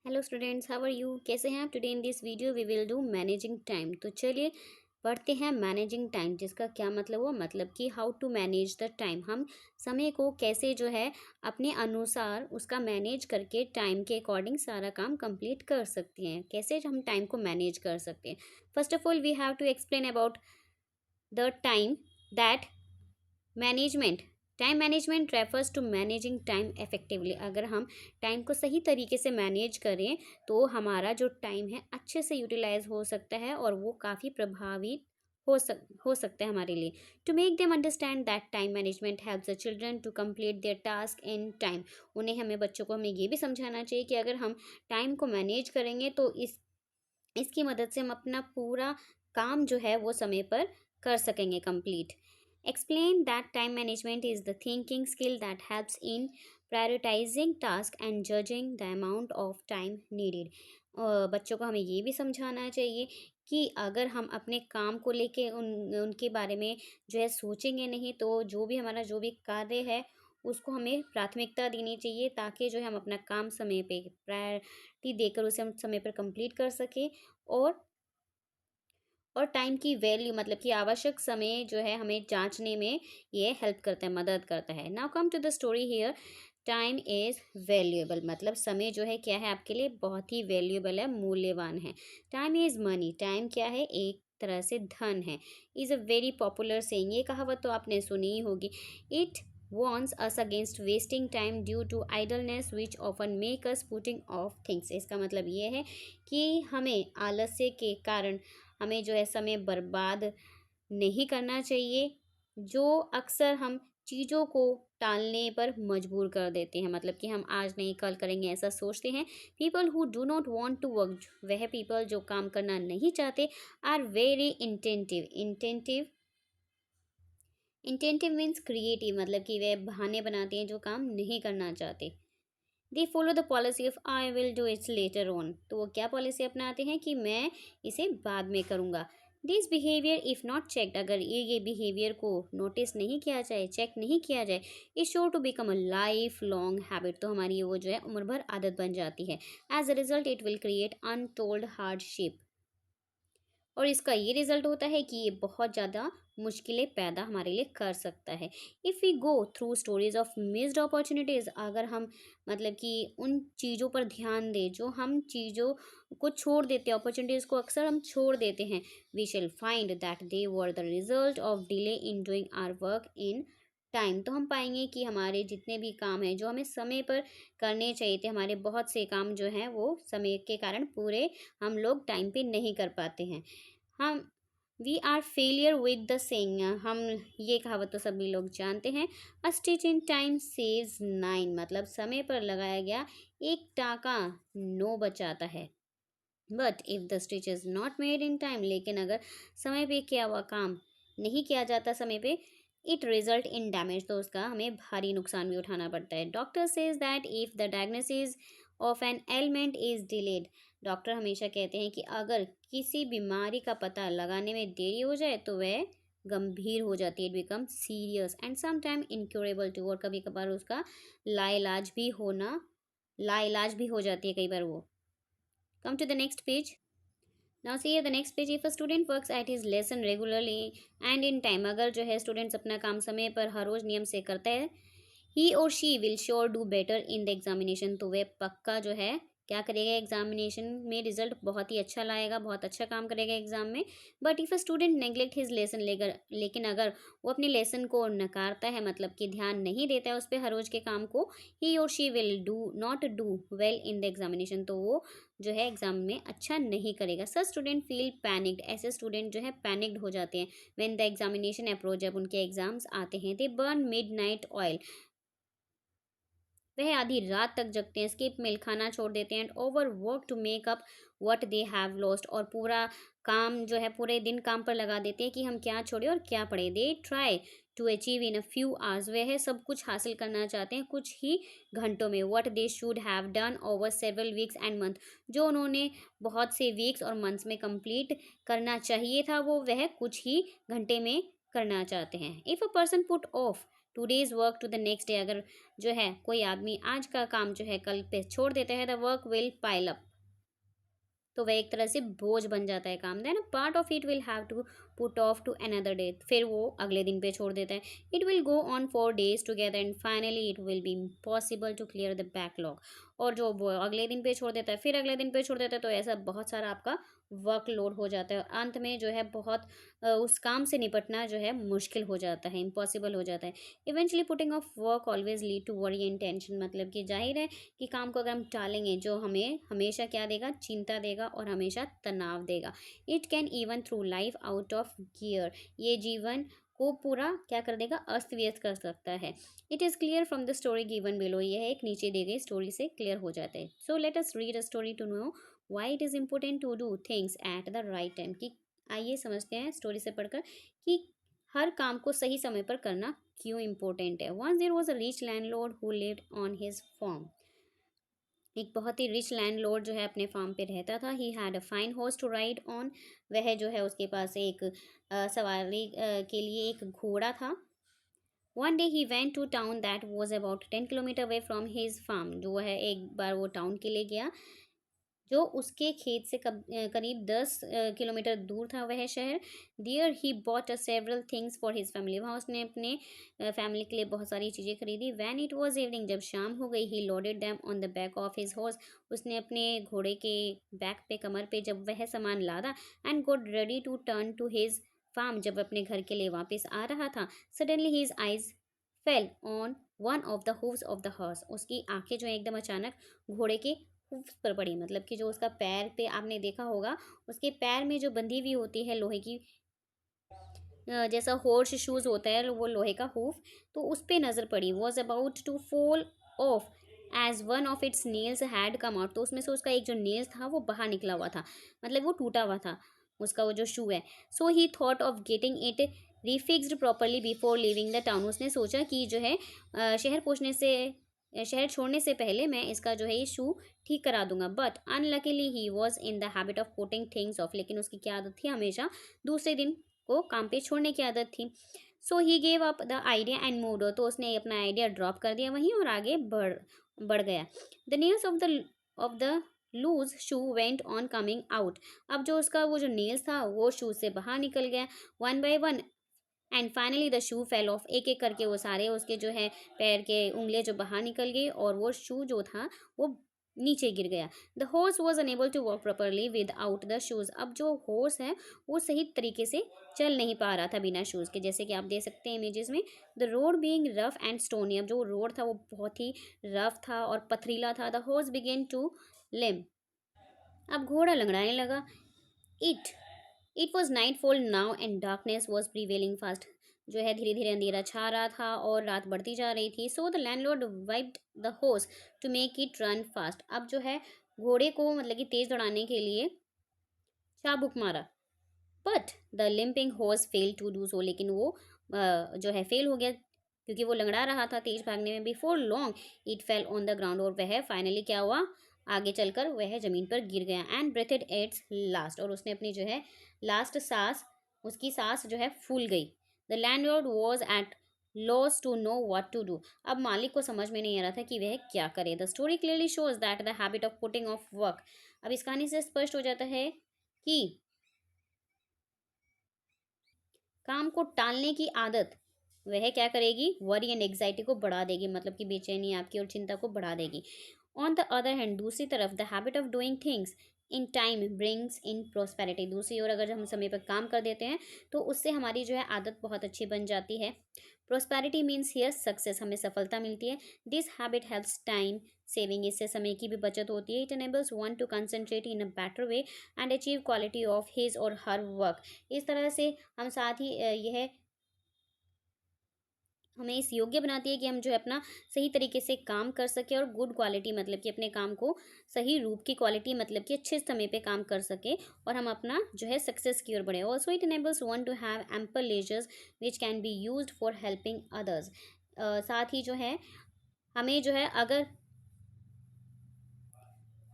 Hello students, how are you? कैसे हैं आप? Today in this video we will do managing time. तो चलिए पढ़ते हैं मैनेजिंग टाइम, जिसका क्या मतलब हुआ, मतलब कि how to manage the time. हम समय को कैसे जो है अपने अनुसार उसका मैनेज करके टाइम के अकॉर्डिंग सारा काम कंप्लीट कर सकते हैं। कैसे हम टाइम को मैनेज कर सकते हैं? First of all we have to explain about the time that management. Time management refers to managing time effectively. अगर हम टाइम को सही तरीके से मैनेज करें तो हमारा जो टाइम है अच्छे से यूटिलाइज हो सकता है और वो काफ़ी प्रभावी हो सकता है हमारे लिए। To make them understand that time management helps the children to complete their task in time. उन्हें हमें बच्चों को हमें ये भी समझाना चाहिए कि अगर हम टाइम को मैनेज करेंगे तो इसकी मदद से हम अपना पूरा काम जो है वो समय पर कर सकेंगे complete. Explain that time management is the thinking skill that helps in prioritising task and judging the amount of time needed. बच्चों को हमें ये भी समझाना चाहिए कि अगर हम अपने काम को लेके उनके बारे में जो है सोचेंगे नहीं, तो जो भी कार्य है उसको हमें प्राथमिकता देनी चाहिए, ताकि जो है हम अपना काम समय पे प्रायोरिटी देकर उसे हम समय पर कंप्लीट कर सकें। और टाइम की वैल्यू, मतलब कि आवश्यक समय जो है हमें जांचने में ये हेल्प करता है, मदद करता है। Now come to the story here. Time is valuable, मतलब समय जो है क्या है आपके लिए बहुत ही वैल्यूएबल है, मूल्यवान है। Time is money. टाइम क्या है? एक तरह से धन है। Is a very popular saying. ये कहावत तो आपने सुनी ही होगी। It warns us against wasting time due to idleness which often make us putting off things। इसका मतलब ये है कि हमें आलस्य के कारण हमें जो है समय बर्बाद नहीं करना चाहिए, जो अक्सर हम चीज़ों को टालने पर मजबूर कर देते हैं। मतलब कि हम आज नहीं कल करेंगे ऐसा सोचते हैं। People who do not want to work, वह पीपल जो काम करना नहीं चाहते, are very inventive. Inventive means creative, मतलब कि वे बहाने बनाते हैं जो काम नहीं करना चाहते। They follow the policy of I will do it's later on. तो वो क्या पॉलिसी अपनाते हैं कि मैं इसे बाद में करूँगा। This behaviour if not checked, अगर ये बिहेवियर को नोटिस नहीं किया जाए, चेक नहीं किया जाए, is sure to become a life long habit. तो हमारी वो जो है उम्र भर आदत बन जाती है। As a result it will create untold hardship. और इसका ये रिजल्ट होता है कि ये बहुत ज़्यादा मुश्किलें पैदा हमारे लिए कर सकता है। If we go through stories of missed opportunities, अगर हम मतलब कि उन चीज़ों पर ध्यान दें जो हम चीज़ों को छोड़ देते हैं, अपॉर्चुनिटीज़ को अक्सर हम छोड़ देते हैं, we shall find that they were the result of delay in doing our work in time. तो हम पाएंगे कि हमारे जितने भी काम हैं जो हमें समय पर करने चाहिए थे, हमारे बहुत से काम जो हैं वो समय के कारण पूरे हम लोग टाइम पे नहीं कर पाते हैं। हम we are familiar with the saying. हम ये कहावत तो सभी लोग जानते हैं। A stitch in time saves nine, मतलब समय पर लगाया गया एक टाका नो बचाता है। But if the stitch is not made in time, लेकिन अगर समय पे किया हुआ काम नहीं किया जाता समय पे, इट रिजल्ट इन डैमेज, तो उसका हमें भारी नुकसान भी उठाना पड़ता है। Doctor says that if the diagnosis of an element is delayed, doctor हमेशा कहते हैं कि अगर किसी बीमारी का पता लगाने में देरी हो जाए तो वह गंभीर हो जाती है, it become serious and sometime incurable too. और कभी कभार उसका लाइलाज भी हो जाती है कई बार वो। Come to the next page. Now see here the next page. If a student works at his lesson regularly and in time, अगर जो है स्टूडेंट्स अपना काम समय पर हर रोज नियम से करता है, he or she will sure do better in the examination। तो वह पक्का जो है क्या करेगा, एग्जामिनेशन में रिजल्ट बहुत ही अच्छा लाएगा, बहुत अच्छा काम करेगा एग्जाम में। But if a student neglect his lesson, लेकिन अगर वो अपने लेसन को नकारता है, मतलब कि ध्यान नहीं देता है उस पर हर रोज के काम को, ही और she will do not do well in the examination. तो वो जो है एग्जाम में अच्छा नहीं करेगा। सच स्टूडेंट फील पैनिक्ड, ऐसे स्टूडेंट जो है पैनिक्ड हो जाते हैं। व्हेन द एग्जामिनेशन अप्रोच, जब उनके एग्जाम्स आते हैं, दे बर्न मिड नाइट ऑयल, वह आधी रात तक जगते हैं, स्किप मिल खाना छोड़ देते हैं, and over work to make up what they have lost, और पूरा काम जो है पूरे दिन काम पर लगा देते हैं कि हम क्या छोड़े और क्या पढ़े। They try to achieve in a few hours, वह सब कुछ हासिल करना चाहते हैं कुछ ही घंटों में। What they should have done over several weeks and month, जो उन्होंने बहुत से वीक्स और मंथ्स में कंप्लीट करना चाहिए था, वो वह कुछ ही घंटे में करना चाहते हैं। If a person put off today's work to the next day, अगर जो है कोई आदमी आज का काम जो है कल पे छोड़ देता है, the work will pile up, तो वह एक तरह से बोझ बन जाता है काम। Then part of it will have to put off to another day, फिर वो अगले दिन पे छोड़ देता है। It will go on for days together and finally it will be impossible to clear the backlog, और जो वो अगले दिन पे छोड़ देता है, फिर अगले दिन पे छोड़ देता है, तो ऐसा बहुत सारा आपका वर्कलोड हो जाता है और अंत में जो है बहुत उस काम से निपटना जो है मुश्किल हो जाता है, इम्पॉसिबल हो जाता है। Eventually putting off work always lead to worry and tension, मतलब कि जाहिर है कि काम को अगर हम टालेंगे, जो हमें हमेशा क्या देगा, चिंता देगा और हमेशा तनाव देगा। It can even through life out of gear, ये जीवन को पूरा क्या कर देगा, अस्त व्यस्त कर सकता है। It is clear from the story given below, यह एक नीचे दी गई स्टोरी से क्लियर हो जाता है। So let us read a story to know why it is important to do things at the right time, कि आइए समझते हैं स्टोरी से पढ़कर कि हर काम को सही समय पर करना क्यों इम्पोर्टेंट है। Once there was a rich landlord who lived on his farm, एक बहुत ही रिच लैंडलॉर्ड जो है अपने फार्म पे रहता था। He had a fine horse to ride on, वह जो है उसके पास एक सवारी के लिए एक घोड़ा था। One day he went to town that was about 10 kilometre away from his farm, जो है एक बार वो टाउन के लिए गया जो उसके खेत से करीब 10 किलोमीटर दूर था वह शहर। There he bought a several things for his family, वहाँ उसने अपने फैमिली के लिए बहुत सारी चीज़ें खरीदी। वैन इट वॉज इवनिंग, जब शाम हो गई, he loaded them on the back of his horse, उसने अपने घोड़े के बैक पे, कमर पे जब वह सामान लादा, and got ready to turn to his farm, जब अपने घर के लिए वापस आ रहा था, suddenly his eyes fell on one of the hooves of the horse, उसकी आंखें जो है एकदम अचानक घोड़े के हूव्स पर पड़ी, मतलब कि जो उसका पैर पे आपने देखा होगा, उसके पैर में जो बंधी हुई होती है लोहे की, जैसा हॉर्स शूज होता है वो लोहे का हूफ, तो उस पे नज़र पड़ी। Was about to fall off as one of its nails had come out, तो उसमें से उसका एक जो नेल्स था वो बाहर निकला हुआ था, मतलब वो टूटा हुआ था उसका वो जो शू है। So he thought of getting it refixed properly before leaving the town, उसने सोचा कि जो है शहर पहुँचने से शहर छोड़ने से पहले मैं इसका जो है ये शू ठीक करा दूंगा। But unluckily he was in the habit of putting things of, लेकिन उसकी क्या आदत थी, हमेशा दूसरे दिन को काम पे छोड़ने की आदत थी। So he gave up the idea and moved, तो उसने अपना आइडिया ड्रॉप कर दिया वहीं और आगे बढ़ गया। The news of the loose shoe went on coming out, अब जो उसका वो जो नेल्स था वो शू से बाहर निकल गया one by one, and finally the shoe fell off, एक एक करके वो सारे उसके जो है पैर के उंगलियां जो बाहर निकल गई और वो शू जो था वो नीचे गिर गया। The horse was unable to walk properly without the shoes, अब जो हॉर्स है वो सही तरीके से चल नहीं पा रहा था बिना शूज़ के, जैसे कि आप देख सकते हैं इमेजेस में। The road being rough and stony, अब जो रोड था वो बहुत ही रफ था और पथरीला था। द हॉर्स बिगेन टू लिम, अब घोड़ा लंगड़ाने लगा। It it was night fall now and darkness was prevailing fast, जो है धीरे धीरे अंधेरा छा रहा था और रात बढ़ती जा रही थी। So the landlord whipped the horse to make it run fast, अब जो है घोड़े को मतलब कि तेज दौड़ाने के लिए चाबुक मारा। But the limping horse fail to do so, लेकिन वो जो है फेल हो गया क्योंकि वो लंगड़ा रहा था तेज भागने में। Before long it fell on the ground, और वह फाइनली क्या हुआ, आगे चलकर वह जमीन पर गिर गया। एंड ब्रेथेड इट्स लास्ट, और उसने अपनी जो है लास्ट सांस, उसकी सांस जो है फूल गई। The landlord was at loss to know what to do, अब मालिक को समझ में नहीं आ रहा था कि वह क्या करे। The story clearly shows that the habit of putting off work, अब इस कहानी से स्पष्ट हो जाता है कि काम को टालने की आदत वह क्या करेगी, वरी एंड एग्जाइटी को बढ़ा देगी, मतलब कि बेचैनी आपकी और चिंता को बढ़ा देगी। ऑन द अदर हैंड, दूसरी तरफ, the habit of doing things in time brings in prosperity, दूसरी ओर अगर हम समय पर काम कर देते हैं तो उससे हमारी जो है आदत बहुत अच्छी बन जाती है। प्रोस्पेरिटी मीन्स हियर सक्सेस, हमें सफलता मिलती है। This habit helps time saving, इससे समय की भी बचत होती है। It enables one two concentrate in a better way and achieve quality of his और हर वर्क, इस तरह से हम साथ ही यह हमें इस योग्य बनाती है कि हम जो है अपना सही तरीके से काम कर सके और गुड क्वालिटी, मतलब कि अपने काम को सही रूप की क्वालिटी, मतलब कि अच्छे समय पे काम कर सके और हम अपना जो है सक्सेस की ओर बढ़े। Also it enables one to have ample leisures which can be used for helping others, साथ ही जो है हमें जो है अगर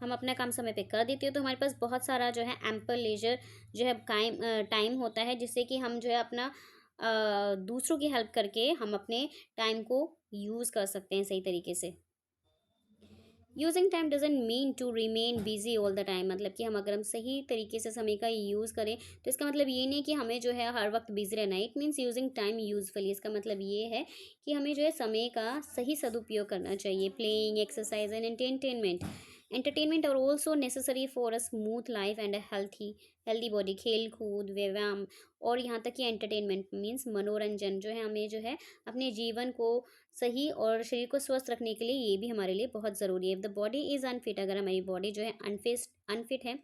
हम अपना काम समय पे कर देते हो तो हमारे पास बहुत सारा जो है एम्पल लेजर जो है टाइम होता है, जिससे कि हम जो है अपना दूसरों की हेल्प करके हम अपने टाइम को यूज़ कर सकते हैं सही तरीके से। Using time doesn't mean to remain busy all the time, मतलब कि हम अगर हम सही तरीके से समय का यूज़ करें तो इसका मतलब ये नहीं कि हमें जो है हर वक्त बिजी रहना है। It means using time usefully, इसका मतलब ये है कि हमें जो है समय का सही सदुपयोग करना चाहिए। Playing, exercise and entertainment are also necessary for a smooth life and a healthy body. खेल कूद, व्यायाम और यहाँ तक कि एंटरटेनमेंट मीन्स मनोरंजन जो है हमें जो है अपने जीवन को सही और शरीर को स्वस्थ रखने के लिए ये भी हमारे लिए बहुत ज़रूरी है। If the body is unfit, अगर हमारी बॉडी जो है अनफिट है,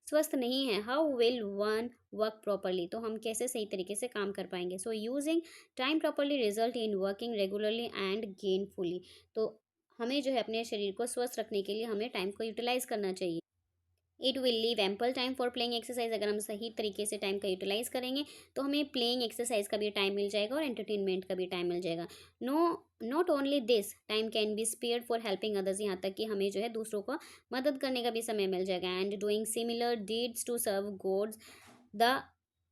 स्वस्थ नहीं है, how will one work properly, तो हम कैसे सही तरीके से काम कर पाएंगे। So using time properly result in working regularly and gainfully. तो हमें जो है अपने शरीर को स्वस्थ रखने के लिए हमें टाइम को यूटिलाइज करना चाहिए। It will leave ample time for playing exercise, अगर हम सही तरीके से टाइम का यूटिलाइज करेंगे तो हमें प्लेइंग एक्सरसाइज का भी टाइम मिल जाएगा और एंटरटेनमेंट का भी टाइम मिल जाएगा। No, not only this time can be spared for helping others, यहाँ तक कि हमें जो है दूसरों को मदद करने का भी समय मिल जाएगा। And doing similar deeds to serve gods the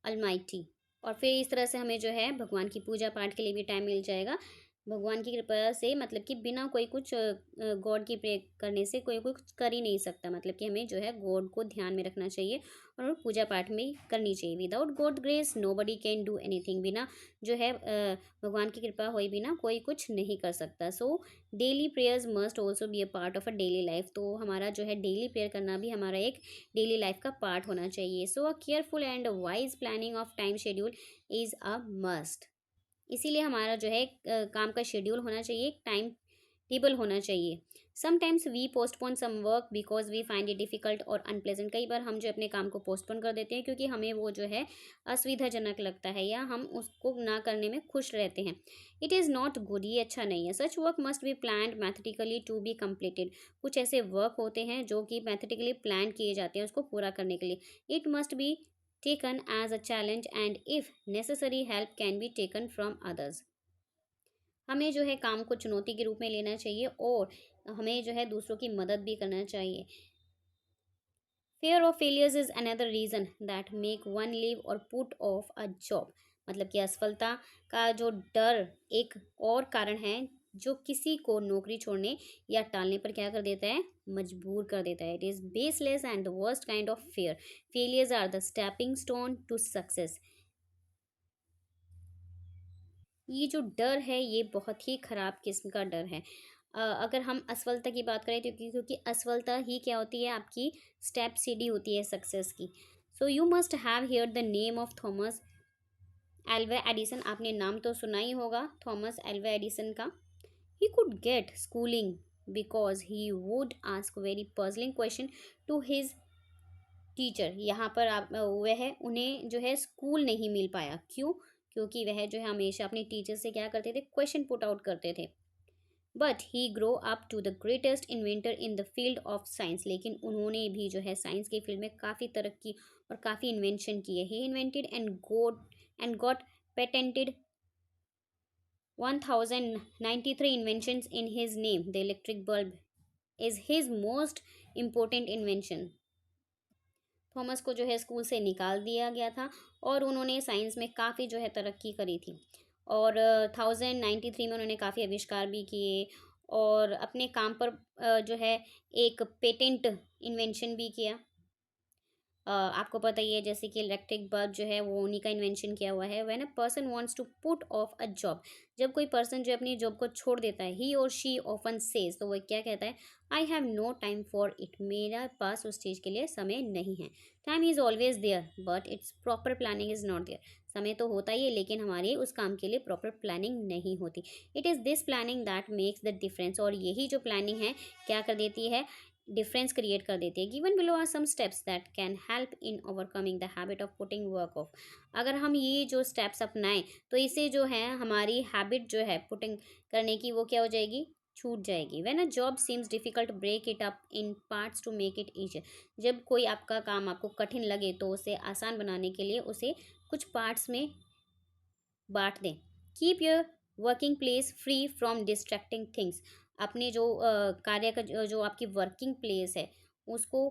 almighty, और फिर इस तरह से हमें जो है भगवान की पूजा पाठ के लिए भी टाइम मिल जाएगा। भगवान की कृपा से, मतलब कि बिना कोई कुछ गॉड की प्रे करने से कोई कुछ कर ही नहीं सकता, मतलब कि हमें जो है गॉड को ध्यान में रखना चाहिए और पूजा पाठ में करनी चाहिए। Without God grace nobody can do anything, बिना जो है भगवान की कृपा हुई बिना कोई कुछ नहीं कर सकता। So daily prayers must also be a part of a daily life, तो हमारा जो है डेली प्रेयर करना भी हमारा एक डेली लाइफ का पार्ट होना चाहिए। So a careful and wise planning of time schedule is a must, इसीलिए हमारा जो है काम का शेड्यूल होना चाहिए, टाइम टेबल होना चाहिए। Sometimes we postpone some work because we find it difficult और अनप्लेजेंट, कई बार हम जो अपने काम को पोस्टपोन कर देते हैं क्योंकि हमें वो जो है असुविधाजनक लगता है या हम उसको ना करने में खुश रहते हैं। इट इज़ नॉट गुड, ये अच्छा नहीं है। Such work must be planned methodically to be completed, कुछ ऐसे वर्क होते हैं जो कि मैथेटिकली प्लान किए जाते हैं उसको पूरा करने के लिए। It must be taken as a challenge and if necessary help can be taken from others, हमें जो है काम को चुनौती के रूप में लेना चाहिए और हमें जो है दूसरों की मदद भी करना चाहिए। Fair of failures is another reason that make one leave और पुट ऑफ अ जॉब, मतलब कि असफलता का जो डर एक और कारण है जो किसी को नौकरी छोड़ने या टालने पर क्या कर देता है, मजबूर कर देता है। It is baseless and the worst kind of fear, failures are the stepping stone to success. ये जो डर है ये बहुत ही ख़राब किस्म का डर है। अगर हम असफलता की बात करें तो क्योंकि असफलता ही क्या होती है, आपकी स्टेप सीढ़ी होती है सक्सेस की। So you must have hear the name of Thomas Alva Edison, आपने नाम तो सुना ही होगा थॉमस एल्वा एडिसन का। He could get schooling because he would ask very puzzling question to his teacher, यहाँ पर आप वह उन्हें जो है स्कूल नहीं मिल पाया, क्यों? क्योंकि वह जो है हमेशा अपने टीचर से क्या करते थे, क्वेश्चन पुट आउट करते थे। But he grow up to the greatest inventor in the field of science, लेकिन उन्होंने भी जो है साइंस के फील्ड में काफ़ी तरक्की और काफ़ी इन्वेंशन की है। He invented and got patented 1093 inventions in his name. The electric bulb is his most important invention. Thomas को जो है स्कूल से निकाल दिया गया था और उन्होंने साइंस में काफ़ी जो है तरक्की करी थी और 1093 में उन्होंने काफ़ी आविष्कार भी किए और अपने काम पर जो है एक पेटेंट इन्वेंशन भी किया। आपको पता ही है जैसे कि इलेक्ट्रिक बल्ब जो है वो उन्हीं का इन्वेंशन किया हुआ है। When a person wants to put off a job, जब कोई पर्सन जो अपनी जॉब को छोड़ देता है, ही और शी ऑफन सेज, तो वो क्या कहता है, I have no time for it, मेरा पास उस चीज़ के लिए समय नहीं है। Time is always there but it's proper planning is not there, समय तो होता ही है लेकिन हमारी उस काम के लिए प्रॉपर प्लानिंग नहीं होती। It is this planning that makes the difference, और यही जो प्लानिंग है क्या कर देती है, डिफरेंस क्रिएट कर देती है। Given below are some steps that can help in overcoming the habit of putting work off, अगर हम ये जो स्टेप्स अपनाएं तो इससे जो है हमारी हैबिट जो है पुटिंग करने की वो क्या हो जाएगी, छूट जाएगी। When a job seems difficult break it up in parts to make it easy, जब कोई आपका काम आपको कठिन लगे तो उसे आसान बनाने के लिए उसे कुछ पार्ट्स में बांट दें। Keep your working place free from distracting things, अपने जो कार्य का जो आपकी वर्किंग प्लेस है उसको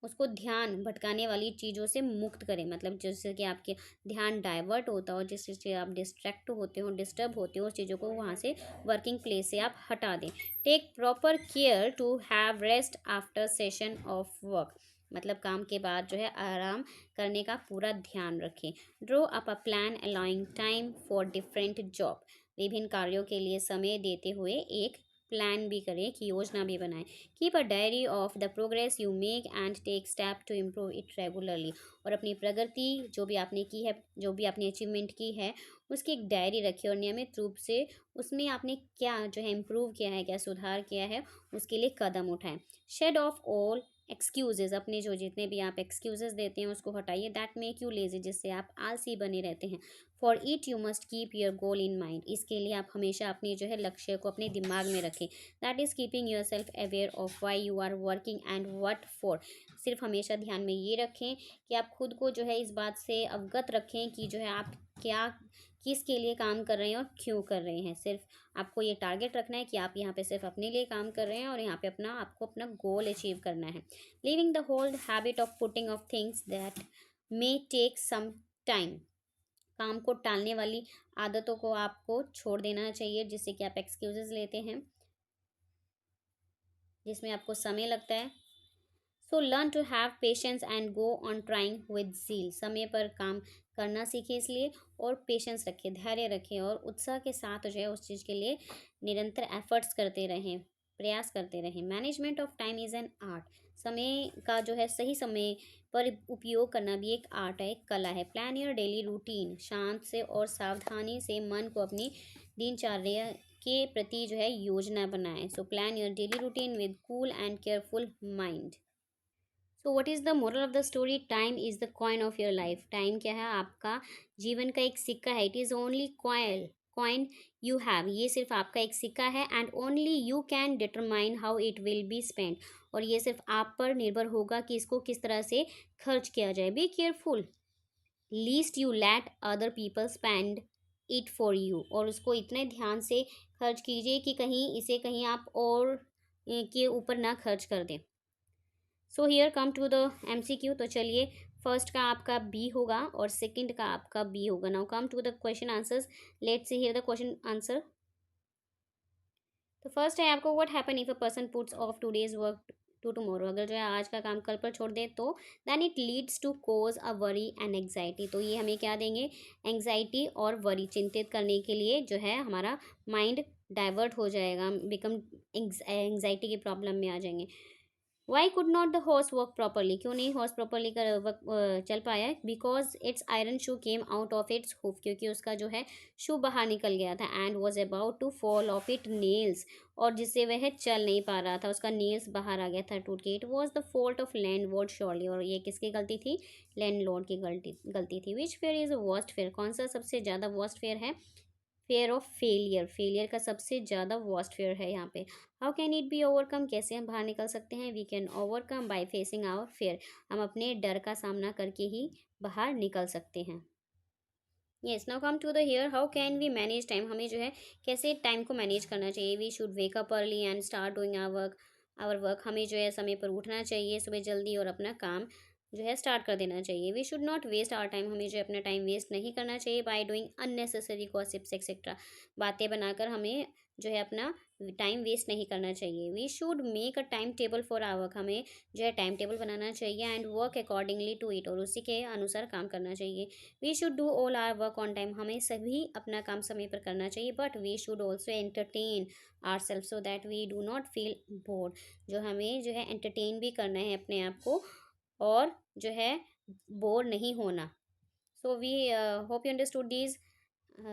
उसको ध्यान भटकाने वाली चीज़ों से मुक्त करें, मतलब जिससे कि आपके ध्यान डाइवर्ट होता हो, जिस चीज़ से आप डिस्ट्रैक्ट होते हो, डिस्टर्ब होते हो, उस चीज़ों को वहाँ से वर्किंग प्लेस से आप हटा दें। Take proper care to have rest after session of work, मतलब काम के बाद जो है आराम करने का पूरा ध्यान रखें। Draw up a plan allowing time for different job, विभिन्न कार्यों के लिए समय देते हुए एक प्लान भी करें, कि योजना भी बनाएं। Keep a diary of the progress you make and take step to improve it regularly, और अपनी प्रगति जो भी आपने की है, जो भी आपने अचीवमेंट की है, उसकी एक डायरी रखिए और नियमित रूप से उसमें आपने क्या जो है इम्प्रूव किया है, क्या सुधार किया है, उसके लिए कदम उठाएं। शेड ऑफ ऑल एक्सक्यूजेज, अपने जो जितने भी आप एक्सक्यूजेज देते हैं उसको हटाइए, दैट मेक यू लेजी, जिससे आप आलसी बने रहते हैं। For it you must keep your goal in mind, इसके लिए आप हमेशा अपने जो है लक्ष्य को अपने दिमाग में रखें। That is keeping yourself aware of why you are working and what for, सिर्फ हमेशा ध्यान में ये रखें कि आप खुद को जो है इस बात से अवगत रखें कि जो है आप क्या किसके लिए काम कर रहे हैं और क्यों कर रहे हैं। सिर्फ आपको ये टारगेट रखना है कि आप यहाँ पे सिर्फ अपने लिए काम कर रहे हैं और यहाँ पे आपको अपना गोल अचीव करना है। Leaving the whole habit of putting off things that may take some time, काम को टालने वाली आदतों को आपको छोड़ देना चाहिए, जिससे कि आप एक्सक्यूजेस लेते हैं, जिसमें आपको समय लगता है। So learn to have patience and go on trying with zeal, समय पर काम करना सीखें इसलिए, और पेशेंस रखें, धैर्य रखें और उत्साह के साथ जो है उस चीज़ के लिए निरंतर एफर्ट्स करते रहें, प्रयास करते रहें। Management of time is an art, समय का जो है सही समय पर उपयोग करना भी एक आर्ट है, एक कला है। प्लान योर डेली रूटीन, शांत से और सावधानी से मन को अपनी दिनचर्या के प्रति जो है योजना बनाएं। So plan your daily routine with cool and careful mind. So what is the moral of the story? Time is the coin of your life, time क्या है? आपका जीवन का एक सिक्का है। It is only coin you have, ये सिर्फ आपका एक सिक्का है, and only you can determine how it will be spend, और ये सिर्फ आप पर निर्भर होगा कि इसको किस तरह से खर्च किया जाए। Be careful least you let other people spend it for you, और उसको इतने ध्यान से खर्च कीजिए कि कहीं इसे कहीं आप और के ऊपर ना खर्च कर दें। So here come to the MCQ, तो चलिए फर्स्ट का आपका बी होगा और सेकंड का आपका बी होगा। Now come to the question answers, let's see here the question answer. तो फर्स्ट है आपको, what happen if a person puts off today's work to tomorrow, अगर जो है आज का काम कल पर छोड़ दे तो then it leads to cause a worry and anxiety, तो ये हमें क्या देंगे? एंग्जाइटी और वरी, चिंतित करने के लिए जो है हमारा माइंड डाइवर्ट हो जाएगा, बिकम एंग्जाइटी की प्रॉब्लम में आ जाएंगे। Why could not the horse work properly, क्यों नहीं हॉर्स प्रॉपरली कर चल पाया? Because its iron shoe came out of its hoof, क्योंकि उसका जो है शू बाहर निकल गया था, and was about to fall off it nails, और जिससे वह चल नहीं पा रहा था, उसका नेल्स बाहर आ गया था टूट के। It was the fault of landlord surely, और ये किसकी गलती थी? लैंडलॉर्ड की गलती थी। Which fear is worst fear, कौन सा सबसे ज़्यादा वर्स्ट फेयर है? फेयर ऑफ फेलियर, फेलियर का सबसे ज़्यादा वर्स्ट फेयर है यहाँ पे। How can it be overcome, कैसे हम बाहर निकल सकते हैं? We can overcome by facing our fear, हम अपने डर का सामना करके ही बाहर निकल सकते हैं। Yes, now come to the here, how can we manage time, हमें जो है कैसे टाइम को मैनेज करना चाहिए? We should wake up early and start doing our work, हमें जो है समय पर उठना चाहिए सुबह जल्दी और अपना काम जो है स्टार्ट कर देना चाहिए। We should not waste our time, हमें जो है अपना टाइम वेस्ट नहीं करना चाहिए by doing unnecessary gossips etcetera, बातें बनाकर हमें जो है अपना टाइम वेस्ट नहीं करना चाहिए। We should make a time table for our work, हमें जो है टाइम टेबल बनाना चाहिए, and work accordingly to it, और उसी के अनुसार काम करना चाहिए। We should do all our work on time, हमें सभी अपना काम समय पर करना चाहिए, but we should also entertain ourself so that we do not feel bored, जो हमें जो है एंटरटेन भी करना है अपने आप को, और जो है बोर नहीं होना। So we hope you understood these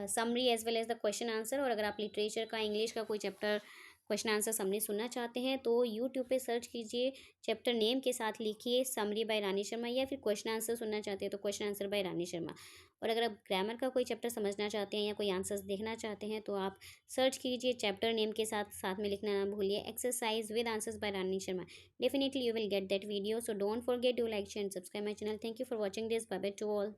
summary as well as the question answer. और अगर आप लिटरेचर का, इंग्लिश का कोई चैप्टर क्वेश्चन आंसर समरी सुनना चाहते हैं तो यूट्यूब पे सर्च कीजिए, चैप्टर नेम के साथ लिखिए समरी बाय रानी शर्मा, या फिर क्वेश्चन आंसर सुनना चाहते हैं तो question answer by Rani Sharma. और अगर आप ग्रामर का कोई चैप्टर समझना चाहते हैं या कोई आंसर्स देखना चाहते हैं तो आप सर्च कीजिए, चैप्टर नेम के साथ साथ में लिखना ना भूलिए, exercise with answers by Rani Sharma. Definitely you will get that video. So don't forget to like, share and subscribe my channel. Thank you for watching this. Bye bye to all.